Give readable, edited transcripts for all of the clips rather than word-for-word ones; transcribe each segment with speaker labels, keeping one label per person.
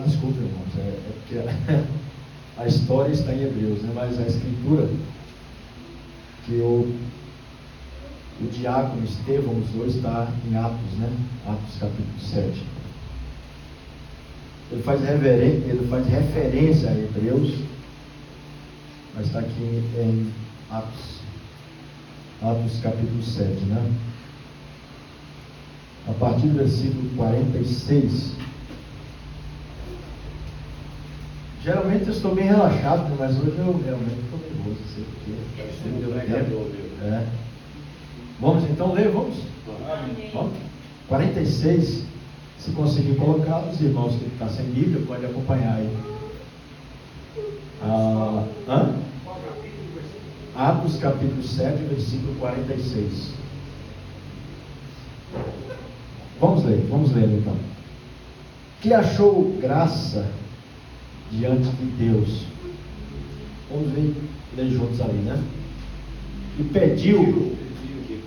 Speaker 1: Desculpe, irmãos, porque a história está em Hebreus, né? Mas a escritura que o diácono Estevão usou está em Atos, né? Atos capítulo 7. Ele faz referência a Hebreus, mas está aqui em Atos capítulo 7, né? A partir do versículo 46. Geralmente eu estou bem relaxado, mas hoje eu realmente estou nervoso, sei porque. Vamos então ler, vamos? Vamos? 46. Se conseguir colocar, os irmãos que estão sem Bíblia podem acompanhar aí. Atos capítulo 7, versículo 46. Vamos ler então. Que achou graça diante de Deus. Vamos ler juntos ali, né? E pediu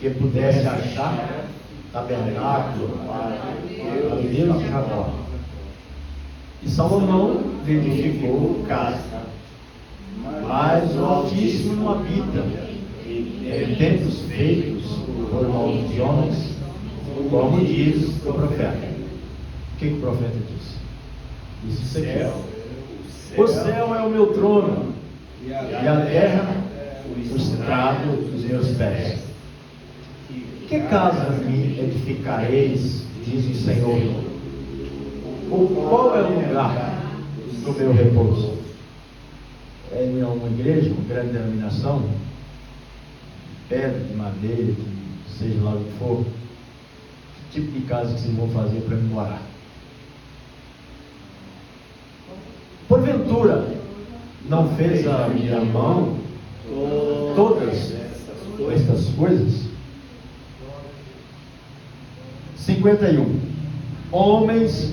Speaker 1: que pudesse achar tabernáculo para Deus de Jacó. E Salomão edificou casa, mas o Altíssimo não habita em templos feitos por mãos de homens, como diz o profeta. O que o profeta disse? Disse isso aqui. O céu é o meu trono, e a terra o estrado dos meus pés. Que casa me edificareis, diz o Senhor? Ou qual é o lugar do meu repouso? É em uma igreja, uma grande denominação, pedra, de madeira, que seja lá o que for, que tipo de casa que vocês vão fazer para me morar? Porventura, não fez a minha mão todas estas coisas? 51. Homens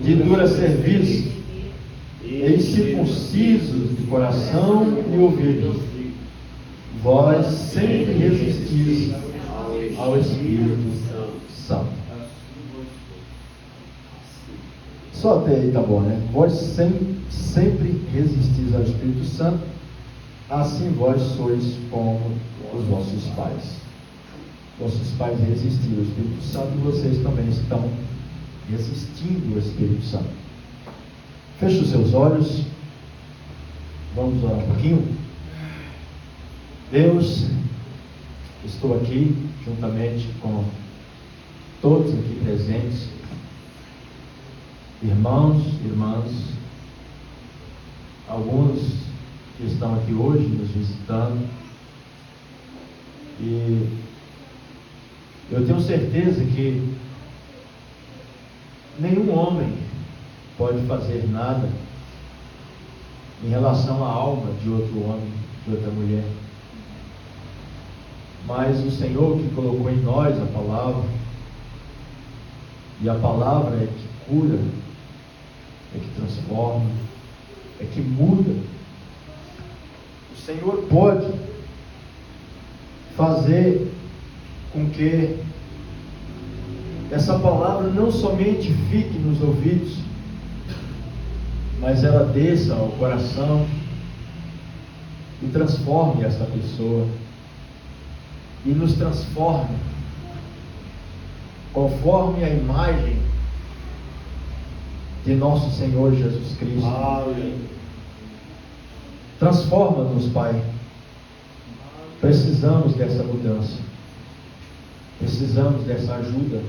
Speaker 1: de dura serviço, incircuncisos de coração e ouvidos, vós sempre resistis ao Espírito Santo. Só até aí tá bom, né? Vós sempre resistis ao Espírito Santo, assim vós sois como os vossos pais. Vossos pais resistiram ao Espírito Santo e vocês também estão resistindo ao Espírito Santo. Feche os seus olhos. Vamos orar um pouquinho. Deus, estou aqui juntamente com todos aqui presentes, irmãos, irmãs, alguns que estão aqui hoje nos visitando, e eu tenho certeza que nenhum homem pode fazer nada em relação à alma de outro homem, de outra mulher, mas o Senhor que colocou em nós a palavra, e a palavra é que cura, é que transforma, é que muda. O Senhor pode fazer com que essa palavra não somente fique nos ouvidos, mas ela desça ao coração e transforme essa pessoa, e nos transforme conforme a imagem de nosso Senhor Jesus Cristo. Amém. Transforma-nos, Pai. Precisamos dessa mudança, precisamos dessa ajuda,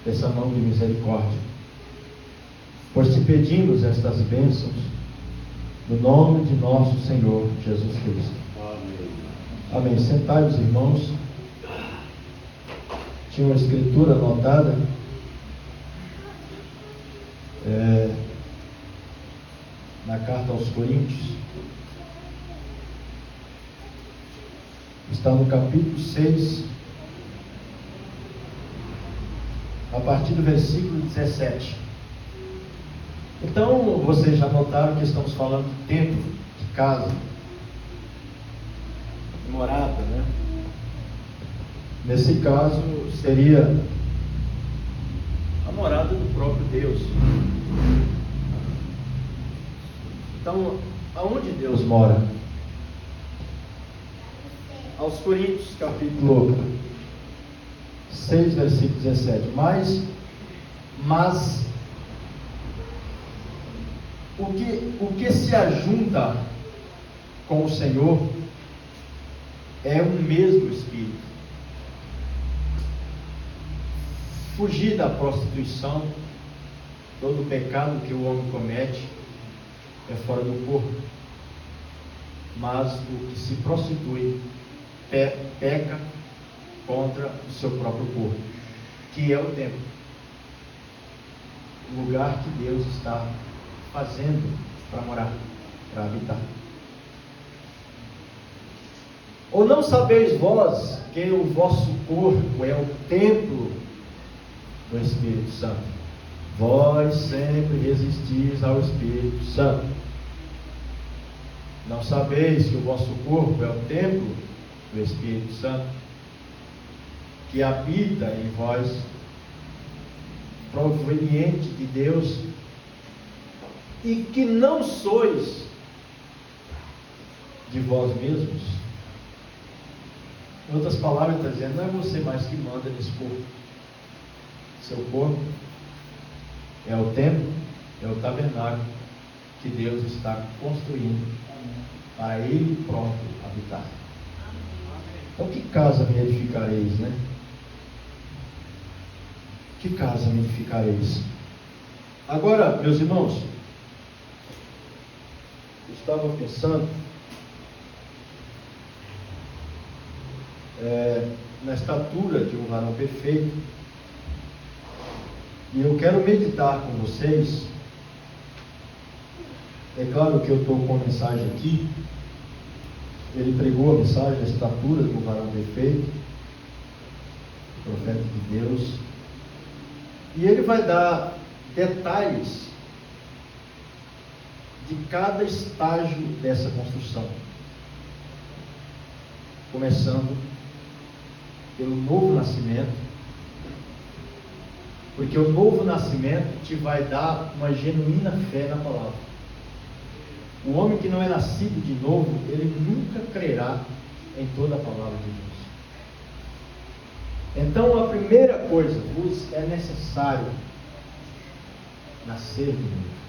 Speaker 1: dessa mão de misericórdia. Pois te pedimos estas bênçãos no nome de nosso Senhor Jesus Cristo. Amém. Sentai os irmãos. Tinha uma escritura anotada na carta aos Coríntios. Está no capítulo 6, a partir do versículo 17. Então, vocês já notaram que estamos falando de templo, de casa, de morada, né? Nesse caso, seria a morada do próprio Deus. Então, aonde Deus mora? Aos Coríntios, capítulo 6, versículo 17. Mas o que se ajunta com o Senhor é um mesmo Espírito. Fugir da prostituição, todo o pecado que o homem comete é fora do corpo, mas o que se prostitui peca contra o seu próprio corpo, que é o templo, o lugar que Deus está fazendo para morar, para habitar. Ou não sabeis vós que o vosso corpo é o templo do Espírito Santo? Vós sempre resistis ao Espírito Santo. Não sabeis que o vosso corpo é o templo do Espírito Santo, que habita em vós, proveniente de Deus, e que não sois de vós mesmos? Em outras palavras, está dizendo, não é você mais que manda nesse corpo. Seu corpo é o templo, é o tabernáculo que Deus está construindo para Ele próprio habitar. Então, que casa me edificareis, né? Que casa me edificareis? Agora, meus irmãos, eu estava pensando na estatura de um varão perfeito, e eu quero meditar com vocês. É claro que eu estou com a mensagem aqui. Ele pregou a mensagem da estatura do varão perfeito, o profeta de Deus, e ele vai dar detalhes de cada estágio dessa construção, começando pelo novo nascimento, porque o novo nascimento te vai dar uma genuína fé na palavra. O homem que não é nascido de novo, ele nunca crerá em toda a palavra de Deus. Então, a primeira coisa, vos é necessário nascer de novo.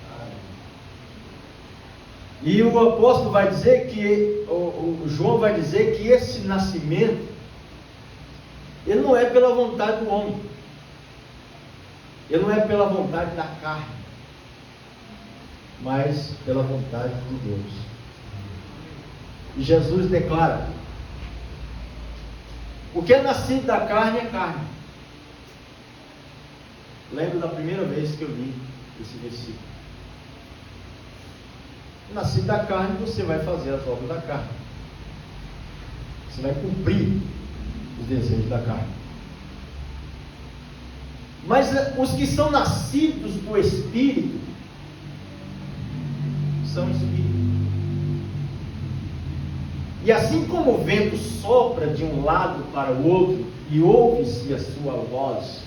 Speaker 1: E o apóstolo vai dizer que, o João vai dizer que esse nascimento, ele não é pela vontade do homem, ele não é pela vontade da carne, mas pela vontade de Deus. E Jesus declara: o que é nascido da carne é carne. Lembro da primeira vez que eu li esse versículo. Nascido da carne, você vai fazer as obras da carne, você vai cumprir os desejos da carne. Mas os que são nascidos do Espírito são Espírito. E assim como o vento sopra de um lado para o outro e ouve-se a sua voz,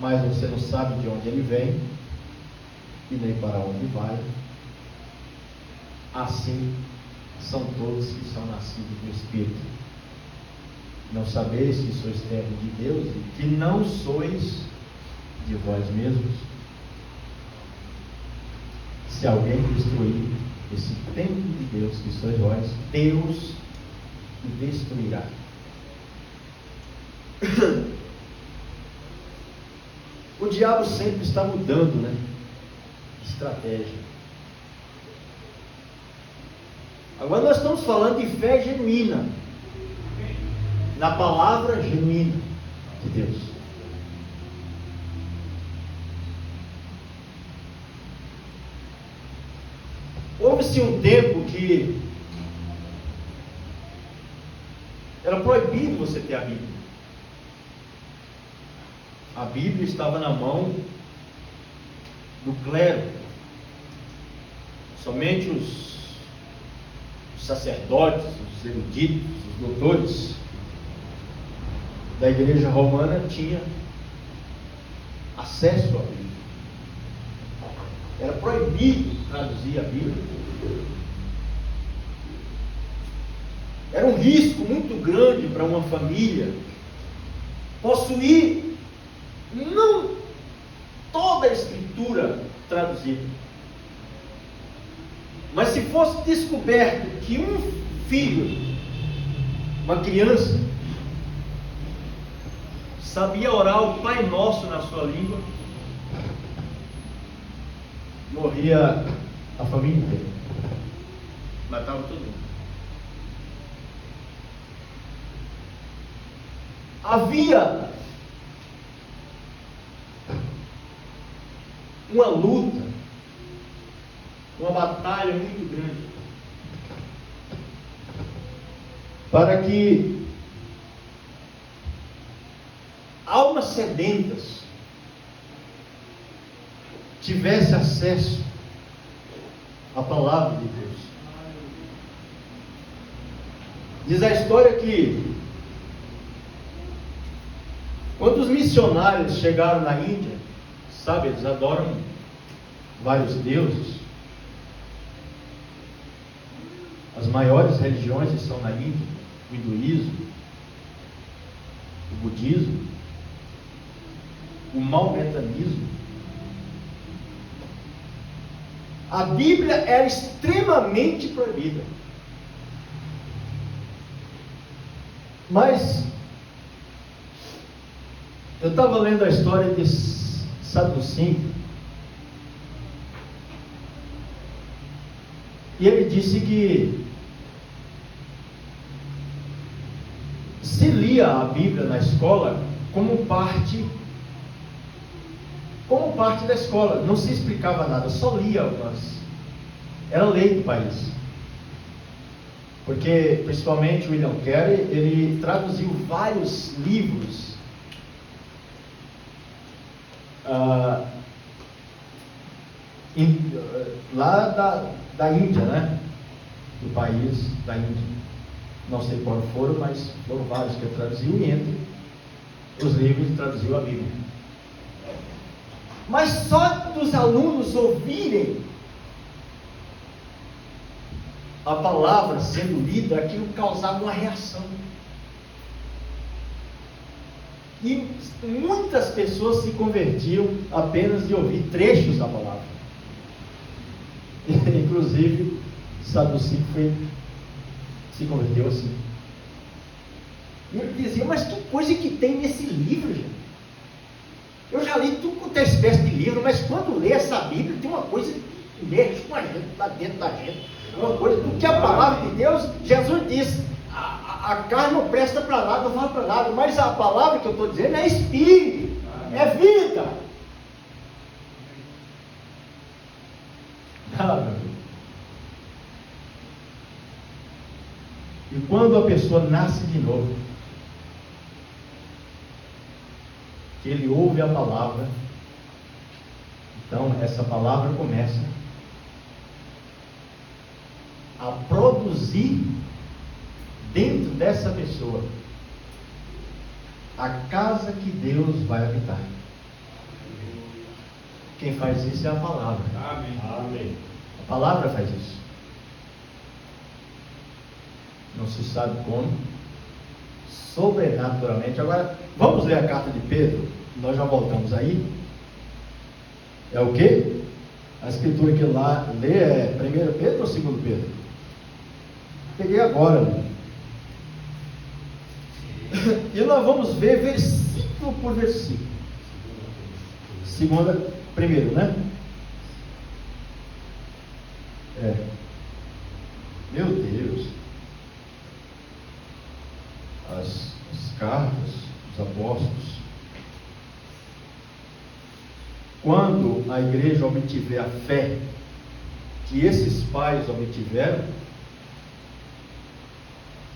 Speaker 1: mas você não sabe de onde ele vem e nem para onde vai, assim são todos que são nascidos do Espírito. Não sabeis que sois templo de Deus e que não sois de vós mesmos? Se alguém destruir esse templo de Deus que sois vós, Deus o destruirá. O diabo sempre está mudando, né? Estratégia. Agora nós estamos falando de fé genuína, na palavra genuína de Deus. Houve-se um tempo que era proibido você ter a Bíblia. A Bíblia estava na mão do clero. Somente os sacerdotes, os eruditos, os doutores da igreja romana tinha acesso à Bíblia. Era proibido traduzir a Bíblia. Era um risco muito grande para uma família possuir não toda a escritura traduzida. Mas se fosse descoberto que um filho, uma criança, sabia orar o Pai Nosso na sua língua, morria a família inteira. Matava todo mundo. Havia uma luta, uma batalha muito grande para que almas sedentas tivessem acesso à palavra de Deus. Diz a história que quando os missionários chegaram na Índia, sabe, eles adoram vários deuses. As maiores religiões estão na Índia: o hinduísmo, o budismo, o maometanismo. A Bíblia era extremamente proibida. Mas eu estava lendo a história de Sadhu Singh, e ele disse que se lia a Bíblia na escola como parte da escola, não se explicava nada, só lia algumas, era lei do país. Porque principalmente William Carey, ele traduziu vários livros lá da Índia, né? Do país da Índia. Não sei quais foram, mas foram vários que ele traduziu, e entre os livros ele traduziu a Bíblia. Mas só dos alunos ouvirem a palavra sendo lida, aquilo causava uma reação. E muitas pessoas se convertiam apenas de ouvir trechos da palavra. Inclusive, Sadhu Singh se converteu assim. E ele dizia: mas que coisa que tem nesse livro, gente? Eu já li tudo quanto é espécie de livro, mas quando lê essa Bíblia, tem uma coisa que mexe com a gente, lá dentro da gente. Uma coisa, porque a palavra de Deus, Jesus disse: a carne não presta para nada, não vale para nada, mas a palavra que eu estou dizendo é espírito, é vida. E quando a pessoa nasce de novo, que ele ouve a palavra, então essa palavra começa a produzir dentro dessa pessoa a casa que Deus vai habitar. Quem faz isso é a palavra. Amém. A palavra faz isso. Não se sabe como, sobrenaturalmente. Agora, vamos ler a carta de Pedro. Nós já voltamos aí. É o quê? A escritura que lá lê é 1 Pedro ou 2 Pedro? Peguei agora. E nós vamos ver versículo por versículo. Primeiro, né? Meu Deus. As cartas dos apóstolos. Quando a igreja obtiver a fé que esses pais obtiveram,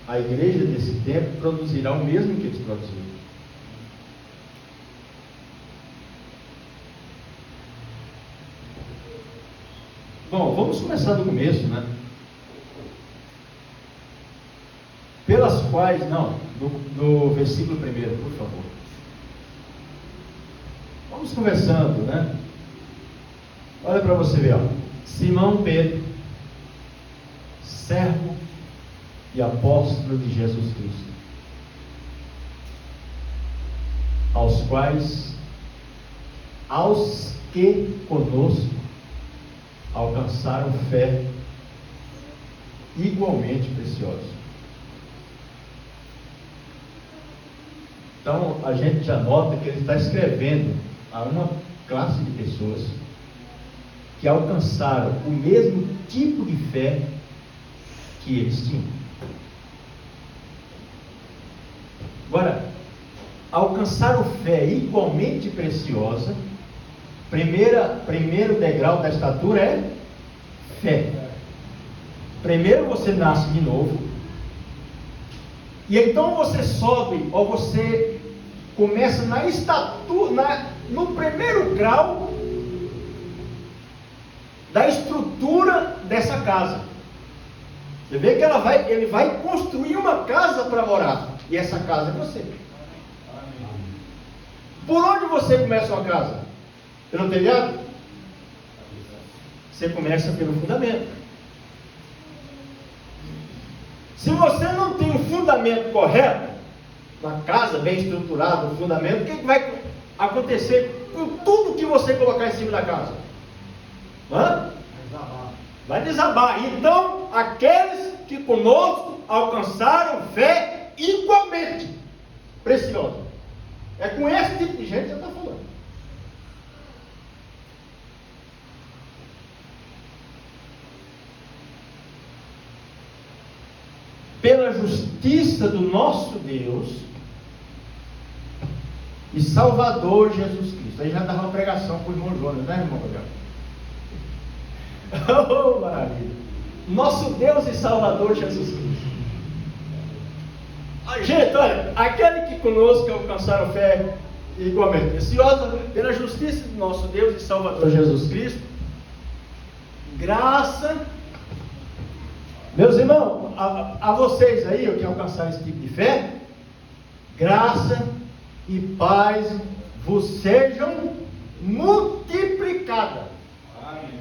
Speaker 1: a igreja desse tempo produzirá o mesmo que eles produziram. Bom, vamos começar do começo, né? Pelas quais, não, no versículo 1, por favor. Vamos conversando, né? Olha para você ver, ó. Simão Pedro, servo e apóstolo de Jesus Cristo, aos que conosco alcançaram fé igualmente preciosa. Então a gente já nota que ele está escrevendo a uma classe de pessoas que alcançaram o mesmo tipo de fé que eles tinham. Agora, alcançaram fé igualmente preciosa. Primeiro degrau da estatura é fé. Primeiro você nasce de novo, e então você sobe, ou você começa na estatura, no primeiro grau da estrutura dessa casa. Você vê que ele vai construir uma casa para morar, e essa casa é você. Por onde você começa uma casa? Pelo telhado? Você começa pelo fundamento. Se você não tem um fundamento correto, uma casa bem estruturada, um fundamento, o que vai acontecer com tudo que você colocar em cima da casa? Vai desabar. Então, aqueles que conosco alcançaram fé igualmente preciosa. É com esse tipo de gente que você está falando. Pela justiça do nosso Deus e Salvador Jesus Cristo. Aí já dava uma pregação para o irmão Jonas, né, irmão Gabriel? Oh, maravilha! Nosso Deus e Salvador Jesus Cristo. Gente, olha, aquele que conosco alcançaram fé igualmente preciosa, pela justiça do nosso Deus e Salvador Jesus Cristo, graça. Meus irmãos, a vocês aí, que alcançaram esse tipo de fé, graça e paz vos sejam multiplicadas. Amém.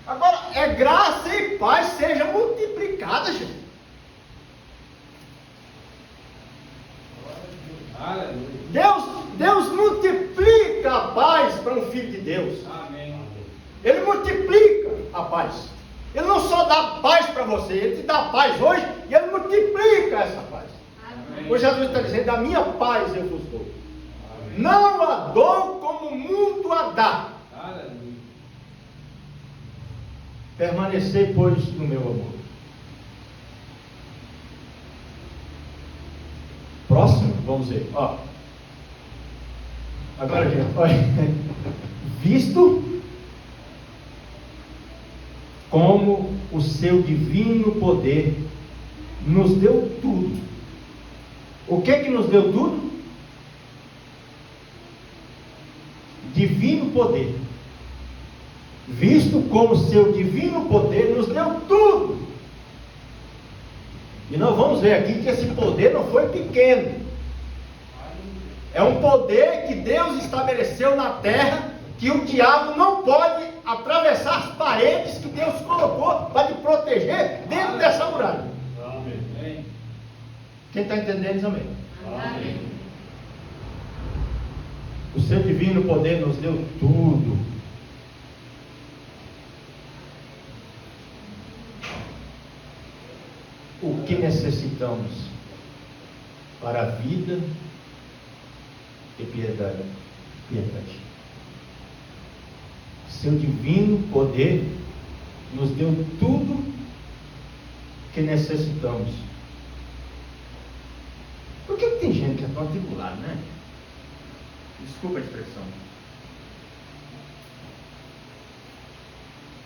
Speaker 1: Agora, é graça e paz sejam multiplicadas, gente. Deus multiplica a paz para um filho de Deus. Amém. Ele multiplica a paz. Ele não só dá paz para você, Ele te dá paz hoje e Ele multiplica essa paz. Amém. Hoje Jesus está dizendo, a minha paz eu vos dou. Amém. Não a dou como o mundo a dá. Aleluia. Permanecei, pois, no meu amor. Próximo, vamos ver. Ó. Agora, gente, olha. Visto como o seu divino poder nos deu tudo. O que nos deu tudo? Divino poder. Visto como o seu divino poder nos deu tudo. E nós vamos ver aqui que esse poder não foi pequeno. É um poder que Deus estabeleceu na terra, que o diabo não pode atravessar as paredes que Deus colocou para te proteger dentro dessa muralha. Amém. Quem está entendendo isso? Amém. Amém. O seu divino poder nos deu tudo. O que necessitamos para a vida e piedade. Seu divino poder nos deu tudo que necessitamos. Por que tem gente que é tão atribulada, né? Desculpa a expressão.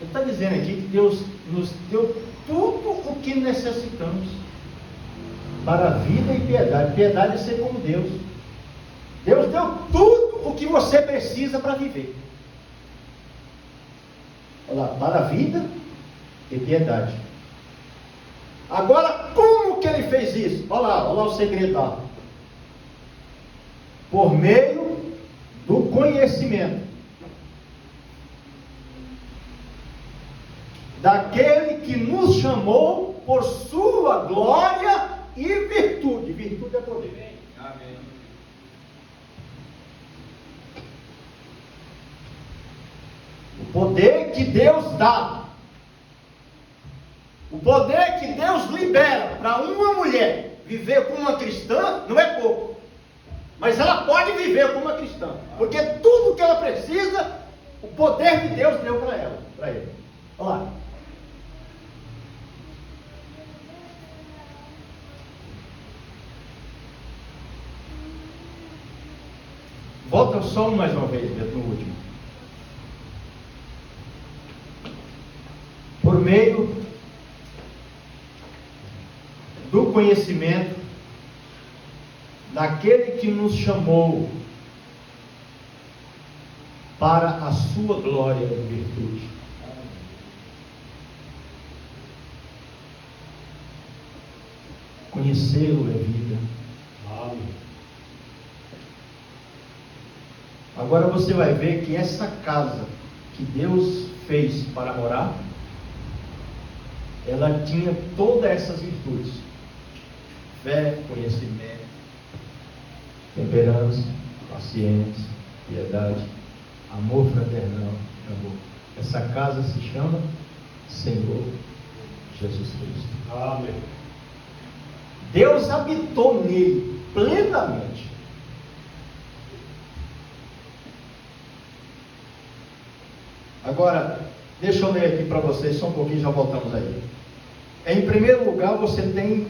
Speaker 1: Ele está dizendo aqui que Deus nos deu tudo o que necessitamos para a vida e piedade. Piedade é ser como Deus. Deus deu tudo o que você precisa para viver. Olha lá, para a vida e piedade. Agora, como que ele fez isso? Olha lá o segredo lá. Por meio do conhecimento daquele que nos chamou por sua glória e virtude. Virtude é poder. Amém. O poder que Deus dá, o poder que Deus libera para uma mulher viver como uma cristã, não é pouco. Mas ela pode viver como uma cristã, porque tudo que ela precisa, o poder de Deus deu para ela, para ele. Olha lá. Volta só mais uma vez, Beto, no último. Por meio do conhecimento daquele que nos chamou para a sua glória e virtude. Conhecê-lo é vida. Amém. Agora você vai ver que essa casa que Deus fez para morar, ela tinha todas essas virtudes: fé, conhecimento, temperança, paciência, piedade, amor fraternal, amor. Essa casa se chama Senhor Jesus Cristo. Amém. Deus habitou nele plenamente. Agora, deixa eu ler aqui para vocês só um pouquinho, já voltamos aí. Em primeiro lugar, você tem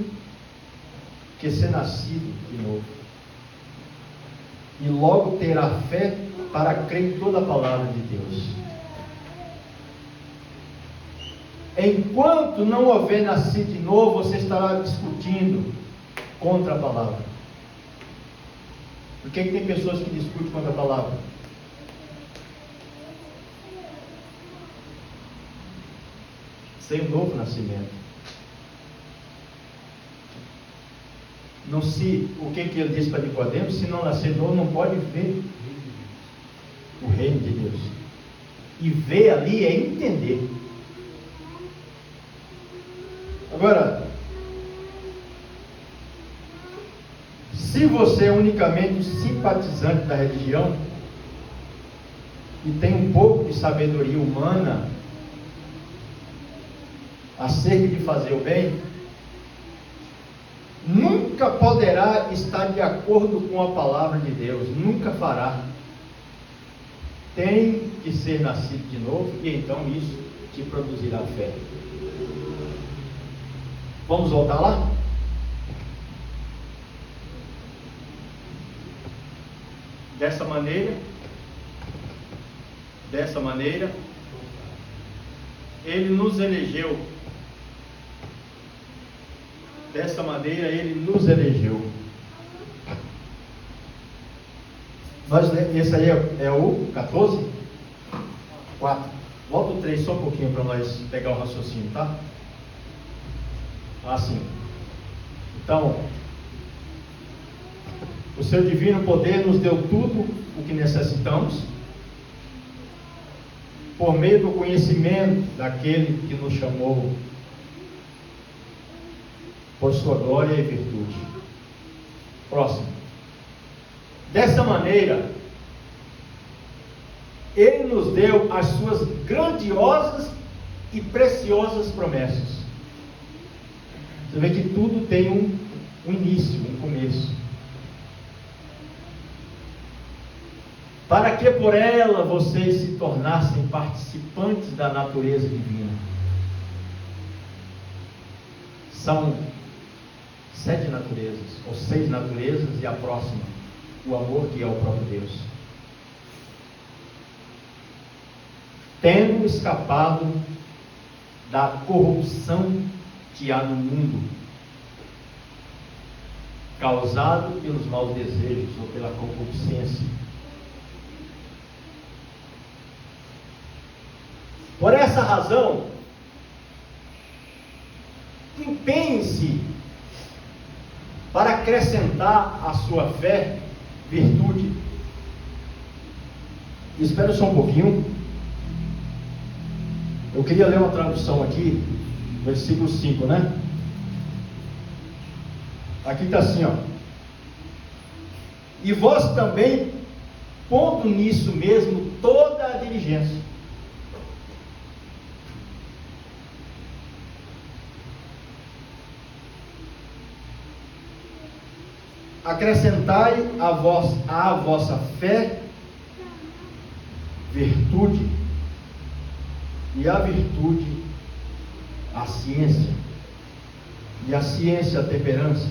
Speaker 1: que ser nascido de novo. E logo ter a fé para crer em toda a palavra de Deus. Enquanto não houver nascido de novo, você estará discutindo contra a palavra. Por que tem pessoas que discutem contra a palavra? Sem o novo nascimento. Não se, o que ele disse para Nicodemos? Se não nascer novo, não pode ver o reino de Deus. E ver ali é entender. Agora, se você é unicamente um simpatizante da religião e tem um pouco de sabedoria humana acerca de fazer o bem, nunca poderá estar de acordo com a palavra de Deus, nunca fará. Tem que ser nascido de novo, e então isso te produzirá fé. Vamos voltar lá? Dessa maneira, Ele nos elegeu. Dessa maneira Ele nos elegeu. Esse aí é o 14? 4. Volta o 3 só um pouquinho para nós pegar o raciocínio, tá? Assim. Então, o seu divino poder nos deu tudo o que necessitamos, por meio do conhecimento daquele que nos chamou por sua glória e virtude. Próximo. Dessa maneira, Ele nos deu as suas grandiosas e preciosas promessas. Você vê que tudo tem um início, um começo. Para que por ela vocês se tornassem participantes da natureza divina. São 7 naturezas, ou 6 naturezas, e a próxima, o amor, que é o próprio Deus. Tendo escapado da corrupção que há no mundo, causado pelos maus desejos ou pela concupiscência. Por essa razão, empenhe para acrescentar à sua fé virtude. Espera só um pouquinho. Eu queria ler uma tradução aqui, versículo 5, né? Aqui está assim, ó. E vós também, pondo nisso mesmo toda a diligência. Acrescentai à vossa fé virtude, e a virtude a ciência, e a ciência a temperança,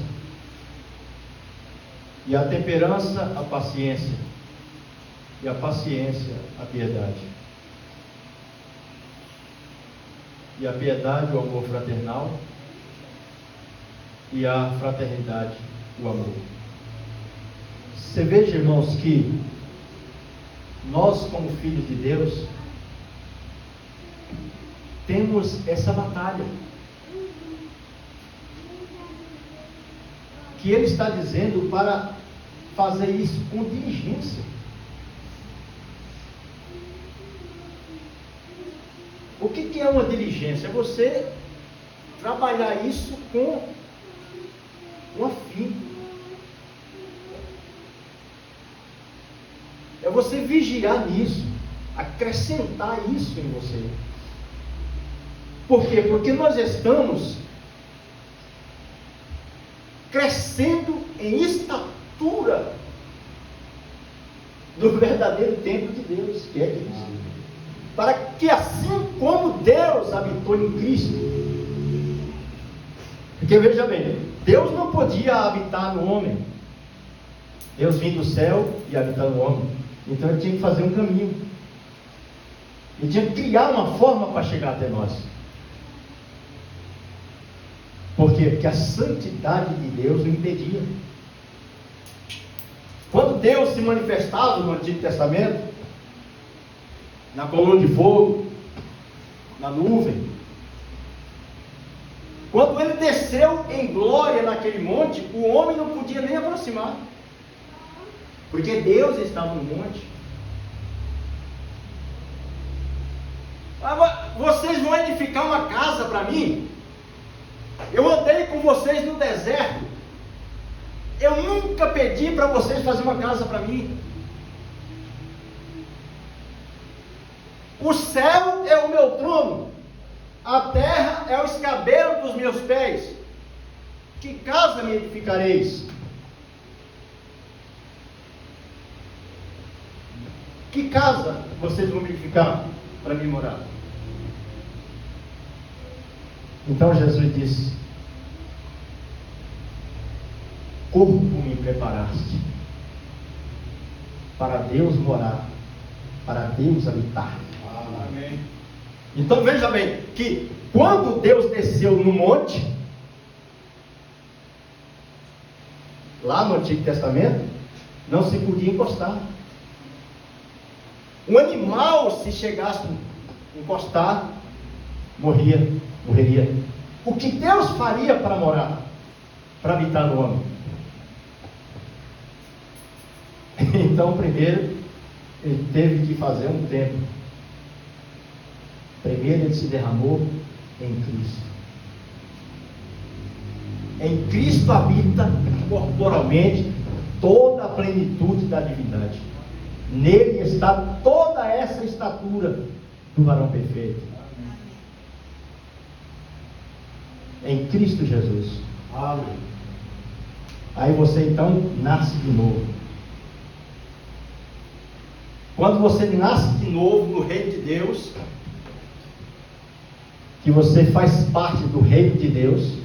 Speaker 1: e a temperança a paciência, e a paciência a piedade, e a piedade o amor fraternal, e a fraternidade o amor. Você veja, irmãos, que nós, como filhos de Deus, temos essa batalha, que Ele está dizendo para fazer isso com diligência. O que é uma diligência? É você trabalhar isso com um afinco. É você vigiar nisso, acrescentar isso em você. Por quê? Porque nós estamos crescendo em estatura do verdadeiro templo de Deus, que é Cristo. Para que assim como Deus habitou em Cristo, porque veja bem, Deus não podia habitar no homem. Deus vinha do céu e habitar no homem. Então Ele tinha que fazer um caminho. Ele tinha que criar uma forma para chegar até nós. Por quê? Porque a santidade de Deus o impedia. Quando Deus se manifestava no Antigo Testamento, na coluna de fogo, na nuvem, quando Ele desceu em glória naquele monte, o homem não podia nem aproximar, porque Deus estava no monte. Vocês vão edificar uma casa para mim? Eu andei com vocês no deserto. Eu nunca pedi para vocês fazer uma casa para mim. O céu é o meu trono, a terra é o escabelo dos meus pés. Que casa me edificareis? Que casa vocês vão me edificar para mim morar? Então Jesus disse: corpo me preparaste para Deus morar, para Deus habitar. Amém. Então veja bem, que quando Deus desceu no monte, lá no Antigo Testamento, não se podia encostar. Um animal, se chegasse a encostar, morreria. O que Deus faria para morar, para habitar no homem? Então, primeiro, Ele teve que fazer um templo. Primeiro, Ele se derramou em Cristo. Em Cristo habita corporalmente toda a plenitude da divindade. Nele está toda essa estatura do varão perfeito. Em Cristo Jesus. Amém. Aí você então nasce de novo. Quando você nasce de novo no reino de Deus, que você faz parte do reino de Deus,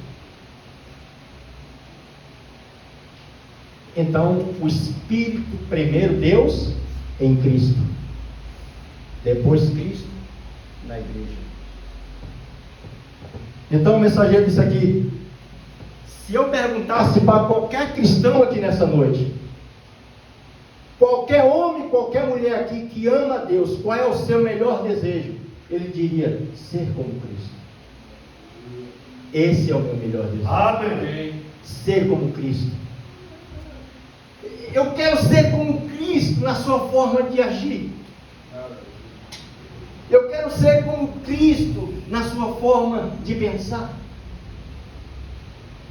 Speaker 1: então o Espírito, primeiro Deus em Cristo, depois Cristo na igreja. Então o mensageiro disse aqui: se eu perguntasse para qualquer cristão aqui nessa noite, qualquer homem, qualquer mulher aqui que ama a Deus, qual é o seu melhor desejo? Ele diria: ser como Cristo. Esse é o meu melhor desejo. Amém. ser como Cristo. Eu quero ser como Cristo na sua forma de agir. Eu quero ser como Cristo na sua forma de pensar.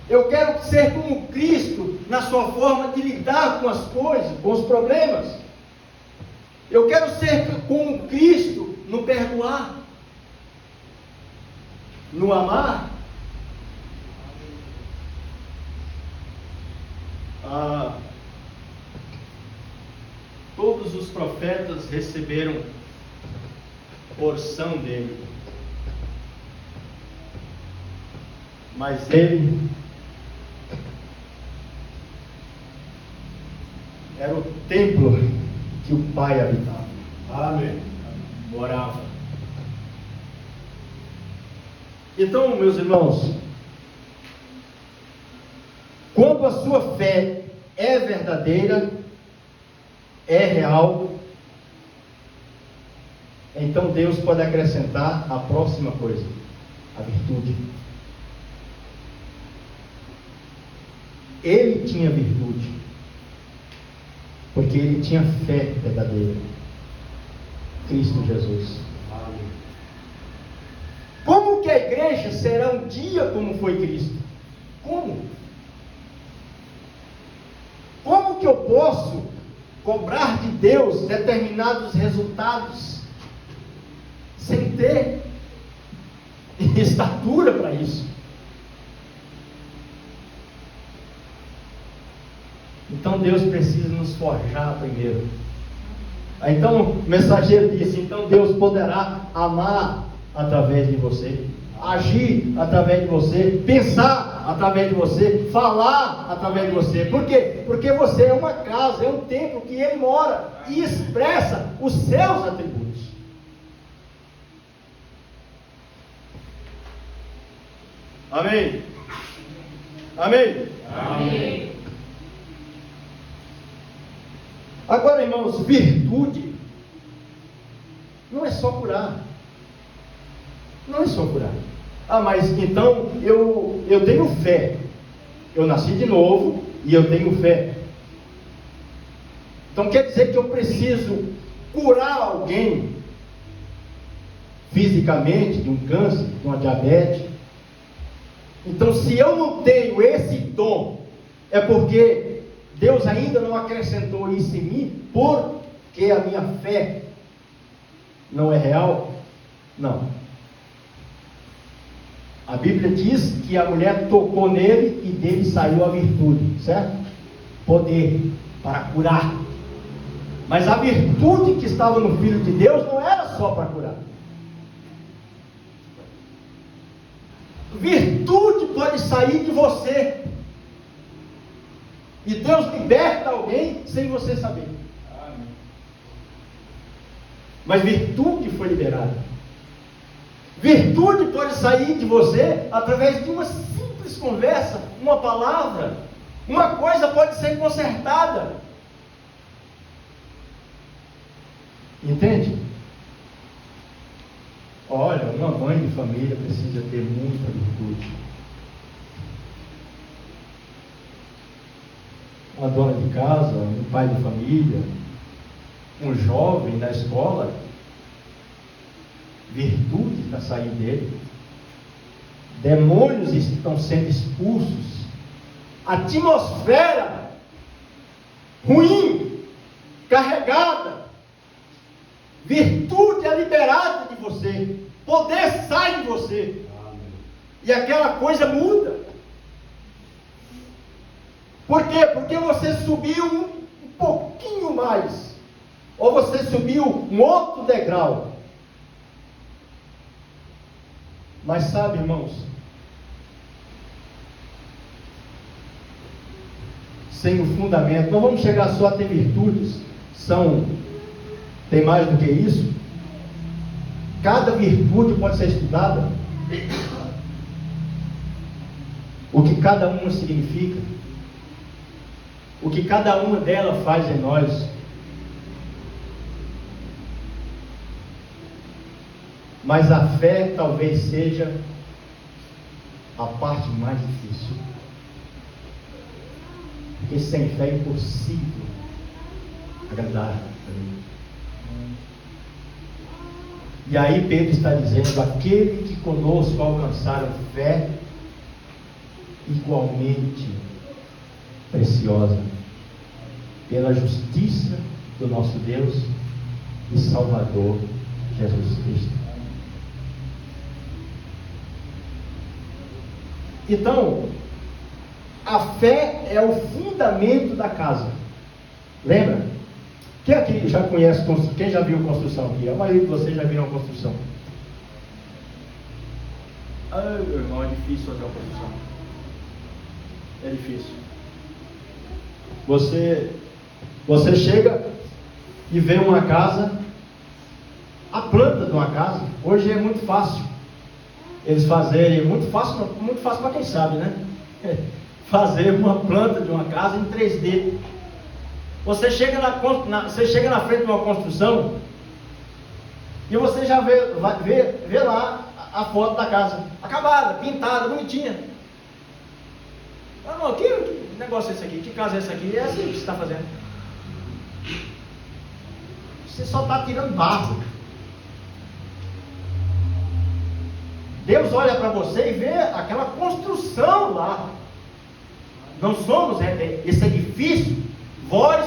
Speaker 1: Eu quero ser como Cristo na sua forma de lidar com as coisas, com os problemas. Eu quero ser como Cristo no perdoar, no amar. Todos os profetas receberam porção dele, mas ele era o templo que o Pai habitava. Amém. Morava. Então, meus irmãos, quando a sua fé é verdadeira, é real, então Deus pode acrescentar a próxima coisa, a virtude. Ele tinha virtude, porque ele tinha fé verdadeira. Cristo Jesus. Amém. Como que a igreja será um dia como foi Cristo? Como? Como que eu posso cobrar de Deus determinados resultados sem ter estatura para isso? Então Deus precisa nos forjar primeiro. Então o mensageiro disse: então Deus poderá amar através de você, agir através de você, pensar através de você, falar através de você. Por quê? Porque você é uma casa, é um templo que Ele mora e expressa os seus atributos. Amém? Amém? Amém. Agora, irmãos, virtude não é só curar. Não é só curar. Mas então eu tenho fé. Eu nasci de novo e eu tenho fé. Então quer dizer que eu preciso curar alguém fisicamente de um câncer, de uma diabetes. Então, se eu não tenho esse dom, é porque Deus ainda não acrescentou isso em mim, porque a minha fé não é real? Não. A Bíblia diz que a mulher tocou nele e dele saiu a virtude, certo? Poder para curar. Mas a virtude que estava no Filho de Deus não era só para curar. Virtude pode sair de você. E Deus liberta alguém sem você saber. Amém. Mas virtude foi liberada. Virtude pode sair de você através de uma simples conversa, uma palavra. Uma coisa pode ser consertada. Entende? Olha, uma mãe de família precisa ter muita virtude. Uma dona de casa, um pai de família, um jovem da escola, virtude está saindo dele. Demônios estão sendo expulsos. Atmosfera ruim, carregada. Virtude é liberada de você. Poder sai de você. Amém. E aquela coisa muda. Por quê? Porque você subiu um pouquinho mais. Ou você subiu um outro degrau. Mas sabe, irmãos, sem o fundamento, não vamos chegar só a ter virtudes. Tem mais do que isso. Cada virtude pode ser estudada. O que cada uma significa. O que cada uma delas faz em nós. Mas a fé talvez seja a parte mais difícil. Porque sem fé é impossível agradar a Deus. E aí Pedro está dizendo: aquele que conosco alcançaram fé igualmente preciosa, pela justiça do nosso Deus e Salvador Jesus Cristo. Então, a fé é o fundamento da casa. Lembra? Quem aqui já conhece construção? Quem já viu construção aqui? A maioria de vocês já viram a construção. Ah, meu irmão, é difícil fazer uma construção. É difícil. Você chega e vê uma casa, a planta de uma casa. Hoje é muito fácil eles fazerem, muito fácil para quem sabe, né? Fazer uma planta de uma casa em 3D. Você chega na frente de uma construção e você já vê lá a foto da casa, acabada, pintada, bonitinha. Ah, não, que negócio é esse aqui? Que casa é essa aqui? É assim que você está fazendo. Você só está tirando barro. Deus olha para você e vê aquela construção lá. Não somos esse edifício. Vós,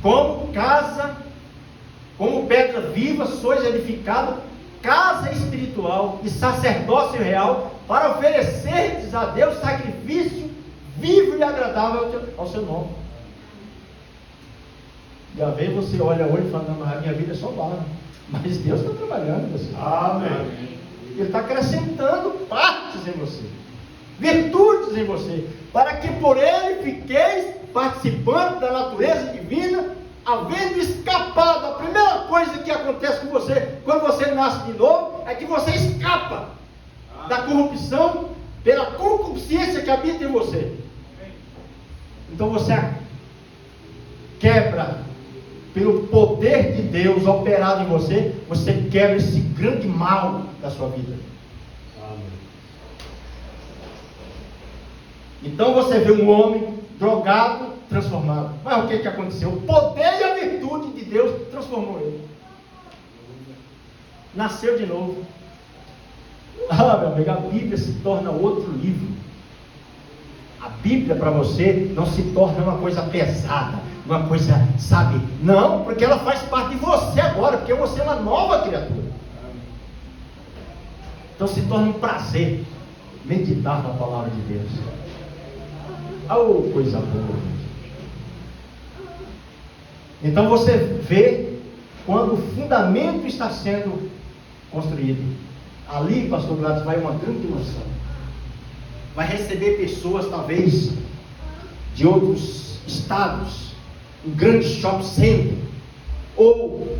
Speaker 1: como casa, como pedra viva, sois edificado casa espiritual e sacerdócio real, para oferecerdes a Deus sacrifício vivo e agradável ao seu nome. E às vezes você olha hoje e fala: não, mas a minha vida é só barra. Mas Deus está trabalhando em você. Amém. Ele está acrescentando partes em você, virtudes em você, para que por ele fiqueis participando da natureza divina, havendo escapado. A primeira coisa que acontece com você quando você nasce de novo é que você escapa da corrupção pela concupiscência que habita em você. Então você quebra, pelo poder de Deus operado em você, você quebra esse grande mal da sua vida. Então você vê um homem drogado, transformado. Mas o que aconteceu? O poder e a virtude de Deus transformou ele. Nasceu de novo. Ah, meu amigo, a Bíblia se torna outro livro. A Bíblia para você não se torna uma coisa pesada, uma coisa, sabe? Não, porque ela faz parte de você agora, porque você é uma nova criatura. Então se torna um prazer meditar na palavra de Deus. Oh, coisa boa. Então você vê quando o fundamento está sendo construído. Ali, pastor Gladys, vai uma grande emoção. Vai receber pessoas, talvez, de outros estados, um grande shopping center, ou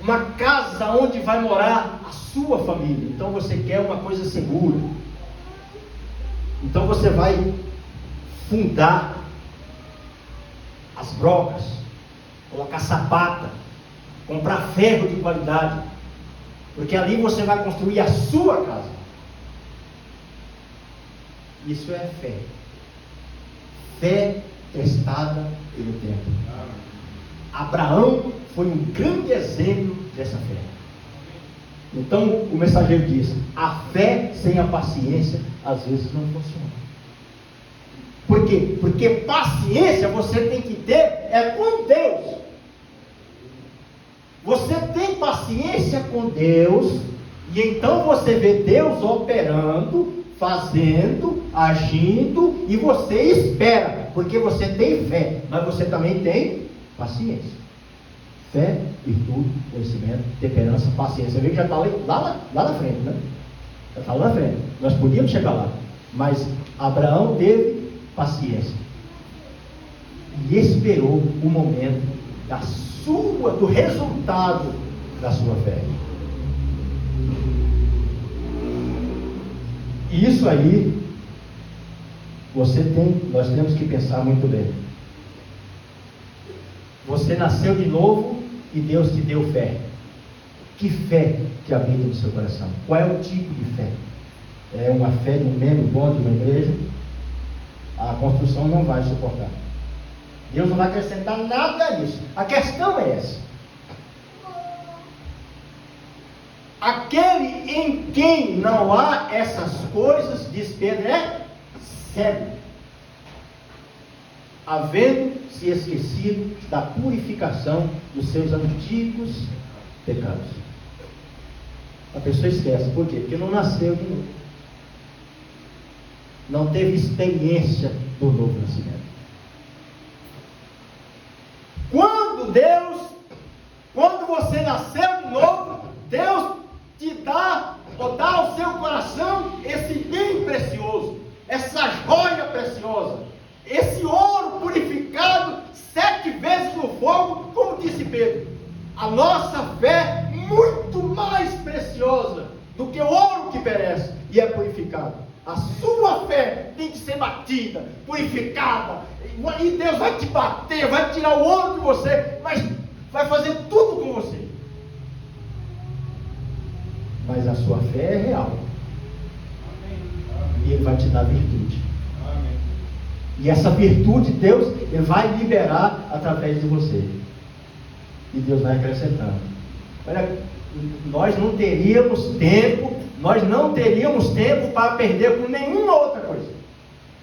Speaker 1: uma casa onde vai morar a sua família. Então você quer uma coisa segura. Então você vai fundar as brocas, colocar sapata, comprar ferro de qualidade, porque ali você vai construir a sua casa. Isso é fé. Fé testada pelo tempo. Abraão foi um grande exemplo dessa fé. Então o mensageiro diz: a fé sem a paciência às vezes não funciona. Por quê? Porque paciência você tem que ter com Deus. Você tem paciência com Deus, e então você vê Deus operando, fazendo, agindo, e você espera, porque você tem fé, mas você também tem paciência. Fé, virtude, conhecimento, temperança, paciência. Você vê que já está lá na frente, né? Já está lá na frente. Nós podíamos chegar lá, mas Abraão teve paciência e esperou o momento do resultado da sua fé. E isso aí nós temos que pensar muito bem. Você nasceu de novo e Deus te deu fé. Que fé que habita no seu coração? Qual é o tipo de fé? É uma fé de um membro bom de uma igreja? A construção não vai suportar. Deus não vai acrescentar nada nisso. A questão é essa. Aquele em quem não há essas coisas, diz Pedro, é cego, havendo se esquecido da purificação dos seus antigos pecados. A pessoa esquece, por quê? Porque não nasceu de novo, não teve experiência do novo nascimento. Quando você nasceu de novo, Deus te dá, ou dá ao seu coração esse bem precioso, essa joia preciosa, esse ouro purificado 7 vezes no fogo, como disse Pedro. A nossa fé é muito mais preciosa do que o ouro que perece e é purificado. A sua fé tem que ser batida, purificada, e Deus vai te bater, vai tirar o ouro de você, mas vai fazer tudo com você. Mas a sua fé é real. E Ele vai te dar virtude. E essa virtude Deus Ele vai liberar através de você. E Deus vai acrescentar. Olha, nós não teríamos tempo para perder com nenhuma outra coisa,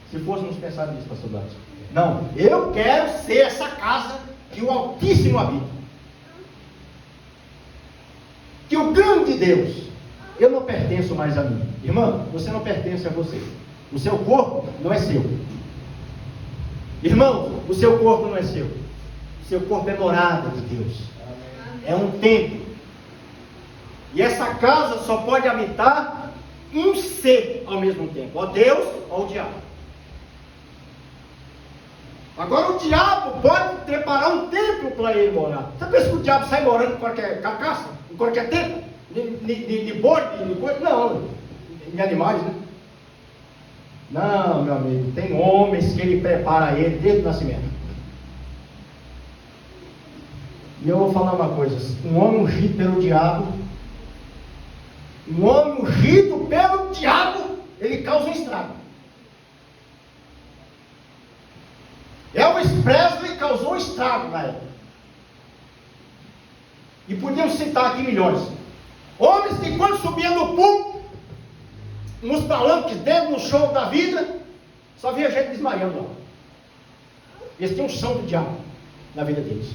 Speaker 1: se fôssemos pensar nisso, pastor Blas. Não, eu quero ser essa casa que o Altíssimo habita, que o grande Deus. Eu não pertenço mais a mim. Irmão, você não pertence a você. O seu corpo não é seu. Irmão, o seu corpo não é seu. O seu corpo é morada de Deus. É um templo. E essa casa só pode habitar um ser ao mesmo tempo. Ou Deus ou o diabo. Agora o diabo pode preparar um templo para ele morar. Você pensa que o diabo sai morando em qualquer carcaça? Em qualquer templo? De boi, de coisa? Não. De animais, né? Não, meu amigo. Tem homens que ele prepara ele desde o nascimento. E eu vou falar uma coisa. Um homem ungido pelo diabo, ele causa um estrago. Elvis Presley causou um estrago na época. E podemos citar aqui milhões. Homens que quando subiam no púlpito, nos palanques dentro, no show da vida, só via gente desmaiando lá. Eles tinham um chão do diabo na vida deles.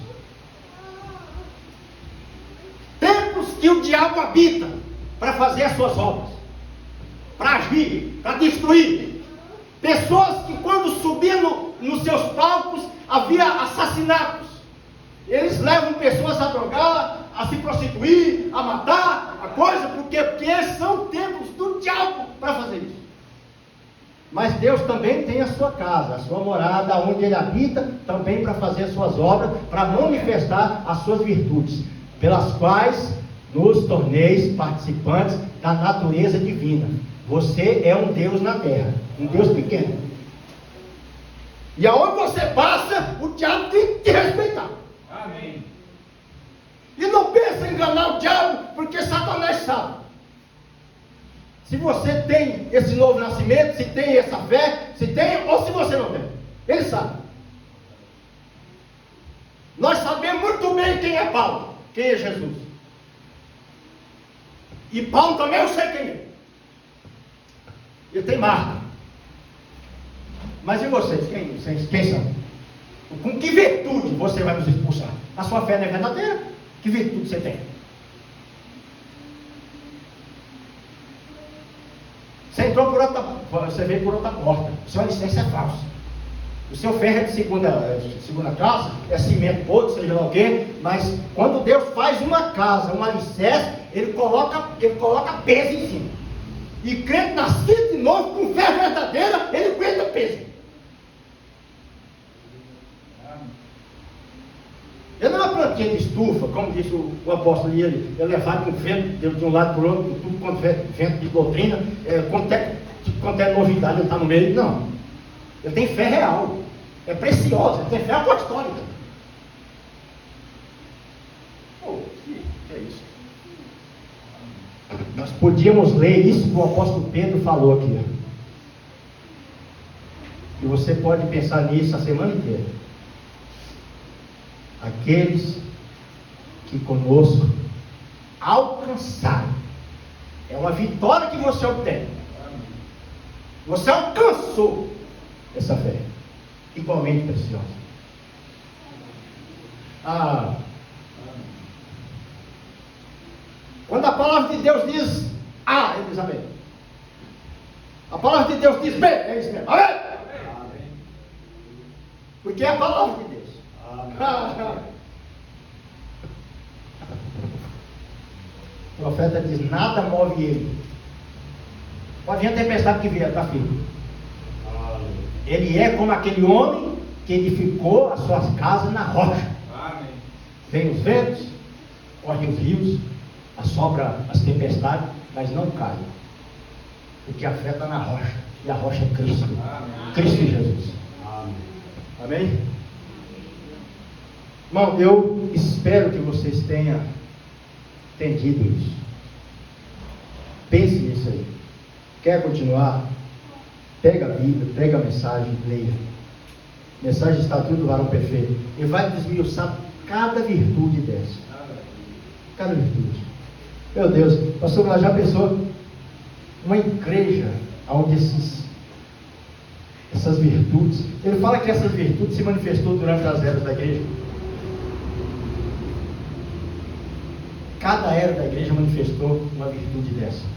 Speaker 1: Templos que o diabo habita para fazer as suas obras, para agir, para destruir. Pessoas que quando subiam nos seus palcos, havia assassinatos. Eles levam pessoas a drogar, a se prostituir, a matar, a coisa, porque eles são templos do diabo para fazer isso. Mas Deus também tem a sua casa, a sua morada, onde Ele habita, também para fazer as suas obras, para manifestar as suas virtudes, pelas quais nos torneis participantes da natureza divina. Você é um Deus na terra, um Deus pequeno. E aonde você passa, o diabo tem que te respeitar. Amém. E não pensa em enganar o diabo, porque Satanás sabe. Se você tem esse novo nascimento, se tem essa fé, se tem ou se você não tem. Ele sabe. Nós sabemos muito bem quem é Paulo, quem é Jesus. E Paulo também eu sei quem é. Ele tem marca. Mas e vocês? Quem são? Com que virtude você vai nos expulsar? A sua fé não é verdadeira? Que virtude você tem? Você entrou por outra, você veio por outra porta. O seu alicerce é falso. O seu ferro é de segunda classe, é cimento podre, seja lá o quê. Mas quando Deus faz uma casa, um alicerce, Ele coloca peso em cima. E crente nascido de novo, com fé verdadeira, ele aguenta peso. Ele não é uma plantinha de estufa, como disse o apóstolo, ele levado com vento de um lado para o outro, tudo quanto é vento de doutrina, quanto é novidade, ele está no meio. Não. Ele tem fé real, é preciosa, ele tem fé apostólica. Que é isso? Nós podíamos ler isso que o apóstolo Pedro falou aqui. E você pode pensar nisso a semana inteira. aqueles que conosco alcançaram. É uma vitória que você obtém. Você alcançou essa fé, igualmente preciosa. Quando a palavra de Deus diz A, ele diz amém. A palavra de Deus diz B, é isso mesmo. Amém? Amém. Porque é a palavra de Deus. Amém. O profeta diz: nada move ele. Pode vir a tempestade que vier, está firme. Ele é como aquele homem que edificou as suas casas na rocha. Amém. Vem os ventos, correm os rios, assopra as tempestades, mas não cai. Porque a fé está na rocha. E a rocha é Cristo. Amém. Cristo Jesus. Amém. Amém? Irmão, eu espero que vocês tenham entendido isso. Pense nisso aí. Quer continuar? Pega a Bíblia, pega a mensagem, leia. A mensagem está tudo varão perfeito. E vai desmiuçar cada virtude dessa. Cada virtude. Meu Deus, pastor, já pensou uma igreja onde essas virtudes, ele fala que essas virtudes se manifestou durante as eras da igreja. Cada era da igreja manifestou uma virtude dessa.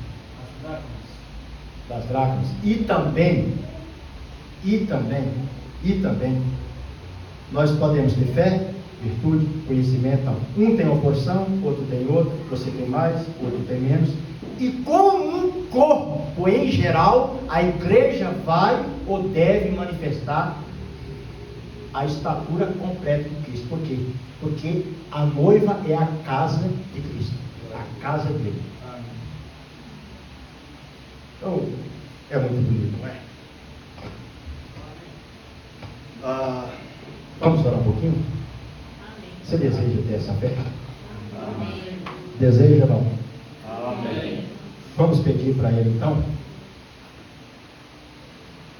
Speaker 1: Das dracmas. E também, nós podemos ter fé, virtude, conhecimento. Um tem uma porção, outro tem outra, você tem mais, outro tem menos. E como um corpo em geral, a igreja vai ou deve manifestar a estatura completa de Cristo. Por quê? Porque a noiva é a casa de Cristo, a casa dele. Então, é muito bonito, não é? Vamos orar um pouquinho? Amém. Você deseja ter essa fé? Amém. Deseja ou não? Amém. Vamos pedir para Ele então?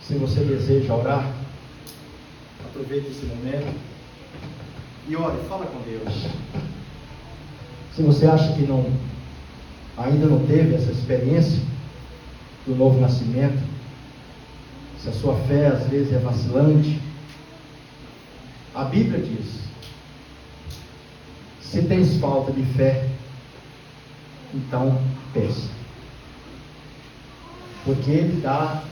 Speaker 1: Se você deseja orar, aproveite esse momento e ore, fala com Deus. Se você acha que ainda não teve essa experiência do novo nascimento, se a sua fé às vezes é vacilante, a Bíblia diz: se tens falta de fé, então peça, porque Ele dá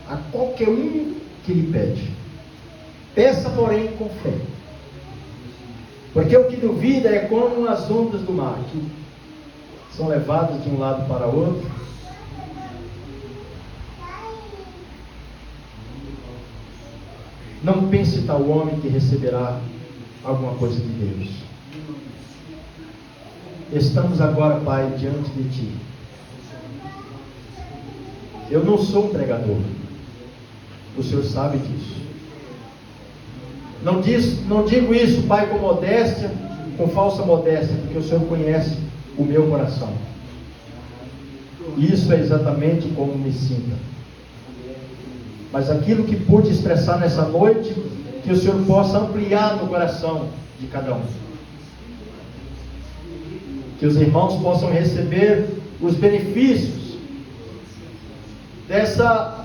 Speaker 1: a qualquer um que lhe pede. Peça, porém, com fé, porque o que duvida é como as ondas do mar, que são levadas de um lado para o outro. Não pense tal homem que receberá alguma coisa de Deus. Estamos agora, Pai, diante de Ti. Eu não sou um pregador. O Senhor sabe disso. Não digo isso, Pai, com modéstia, com falsa modéstia, porque o Senhor conhece o meu coração. Isso é exatamente como me sinto. Mas aquilo que pude expressar nessa noite, que o Senhor possa ampliar no coração de cada um. Que os irmãos possam receber os benefícios dessa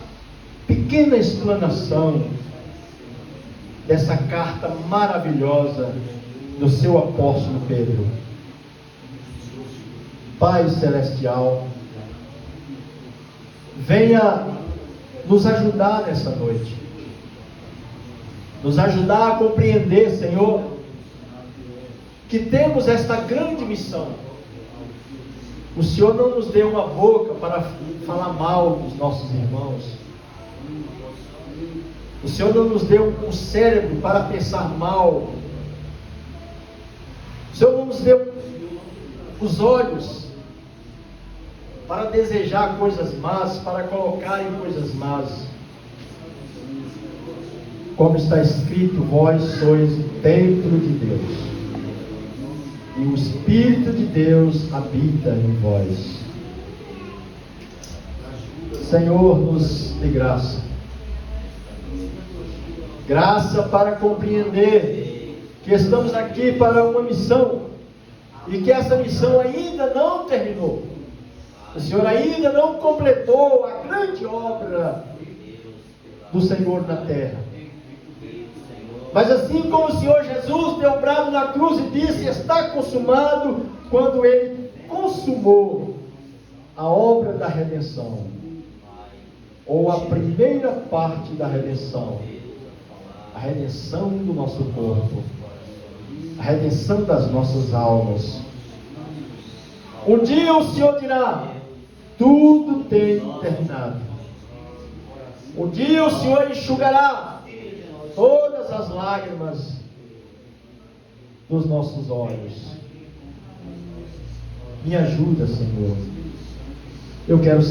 Speaker 1: pequena explanação, dessa carta maravilhosa do seu apóstolo Pedro. Pai Celestial, venha nos ajudar nessa noite, nos ajudar a compreender, Senhor, que temos esta grande missão. O Senhor não nos deu uma boca para falar mal dos nossos irmãos. O Senhor não nos deu um cérebro para pensar mal. O Senhor não nos deu os olhos para desejar coisas más, para colocar em coisas más. Como está escrito, vós sois o templo de Deus, e o Espírito de Deus habita em vós. Senhor, nos dê graça. Graça para compreender que estamos aqui para uma missão e que essa missão ainda não terminou. O Senhor ainda não completou a grande obra do Senhor na terra. Mas assim como o Senhor Jesus deu brado na cruz e disse: está consumado, quando Ele consumou a obra da redenção, ou a primeira parte da redenção, a redenção do nosso corpo, a redenção das nossas almas. Um dia o Senhor dirá: tudo tem terminado. Um dia o Senhor enxugará todas as lágrimas dos nossos olhos. Me ajuda, Senhor. Eu quero